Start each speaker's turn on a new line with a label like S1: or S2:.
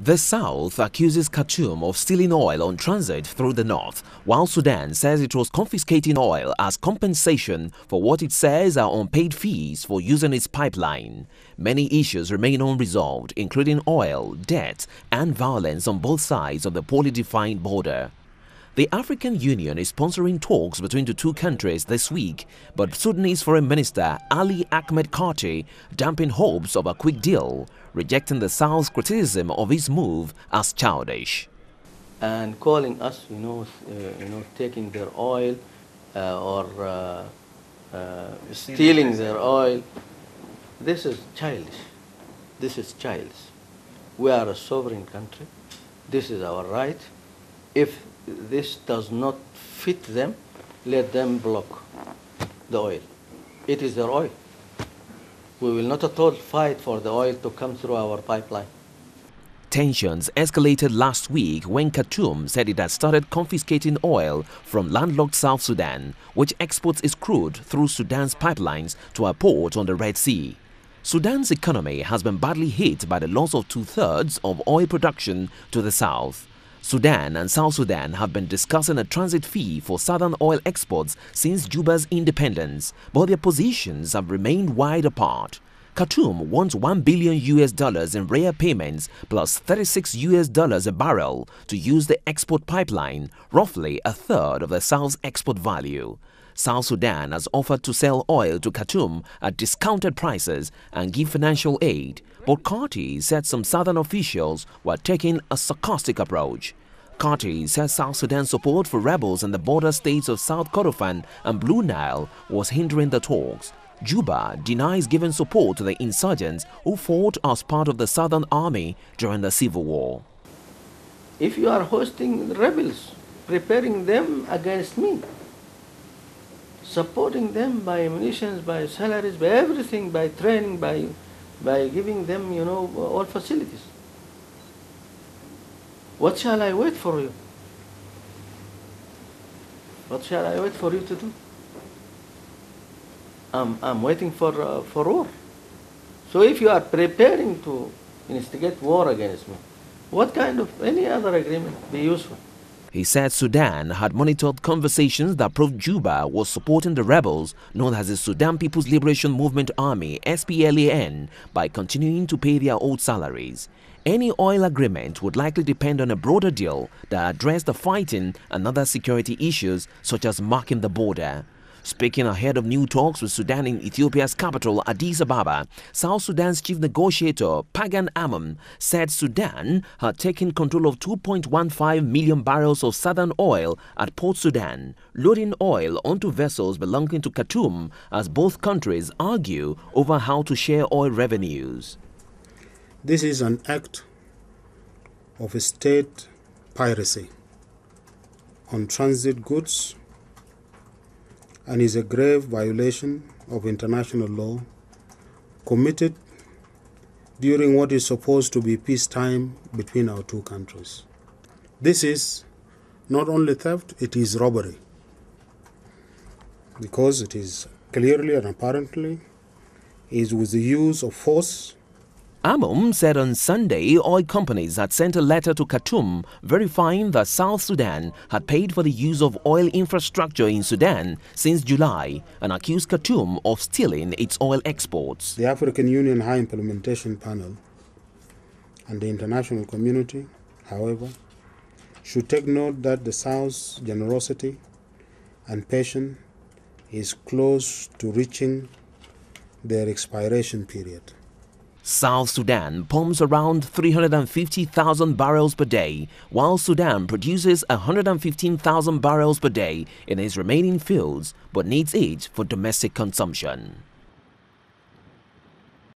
S1: The South accuses Khartoum of stealing oil on transit through the north, while Sudan says it was confiscating oil as compensation for what it says are unpaid fees for using its pipeline. Many issues remain unresolved, including oil, debt, and violence on both sides of the poorly defined border. The African Union is sponsoring talks between the two countries this week, but Sudanese Foreign Minister Ali Ahmed Karti dampened hopes of a quick deal, rejecting the South's criticism of his move as childish.
S2: And calling us, taking their oil or stealing their oil, this is childish. This is childish. We are a sovereign country. This is our right. If this does not fit them, let them block the oil. It is their oil. We will not at all fight for the oil to come through our pipeline.
S1: Tensions escalated last week when Khartoum said it had started confiscating oil from landlocked South Sudan, which exports its crude through Sudan's pipelines to a port on the Red Sea. Sudan's economy has been badly hit by the loss of two-thirds of oil production to the south. Sudan and South Sudan have been discussing a transit fee for southern oil exports since Juba's independence, but their positions have remained wide apart. Khartoum wants $1 billion in rare payments plus $36 a barrel to use the export pipeline, roughly a third of the South's export value. South Sudan has offered to sell oil to Khartoum at discounted prices and give financial aid, but Karti said some southern officials were taking a sarcastic approach. Karti said South Sudan's support for rebels in the border states of South Kordofan and Blue Nile was hindering the talks. Juba denies giving support to the insurgents who fought as part of the Southern Army during the civil war.
S2: If you are hosting rebels, preparing them against me, supporting them by munitions, by salaries, by everything, by training, by giving them, all facilities. What shall I wait for you? What shall I wait for you to do? I'm waiting for war. So if you are preparing to instigate war against me, what kind of any other agreement be useful?
S1: He said Sudan had monitored conversations that proved Juba was supporting the rebels known as the Sudan People's Liberation Movement Army (SPLAN) by continuing to pay their old salaries. Any oil agreement would likely depend on a broader deal that addressed the fighting and other security issues such as marking the border. Speaking ahead of new talks with Sudan in Ethiopia's capital, Addis Ababa, South Sudan's chief negotiator, Pagan Amon, said Sudan had taken control of 2.15 million barrels of southern oil at Port Sudan, loading oil onto vessels belonging to Khartoum as both countries argue over how to share oil revenues.
S3: This is an act of state piracy on transit goods and is a grave violation of international law committed during what is supposed to be peacetime between our two countries. This is not only theft, it is robbery, because it is clearly and apparently is with the use of force.
S1: Amon said on Sunday oil companies had sent a letter to Khartoum verifying that South Sudan had paid for the use of oil infrastructure in Sudan since July and accused Khartoum of stealing its oil exports.
S3: The African Union High Implementation Panel and the international community, however, should take note that the South's generosity and patience is close to reaching their expiration period.
S1: South Sudan pumps around 350,000 barrels per day, while Sudan produces 115,000 barrels per day in its remaining fields but needs it for domestic consumption.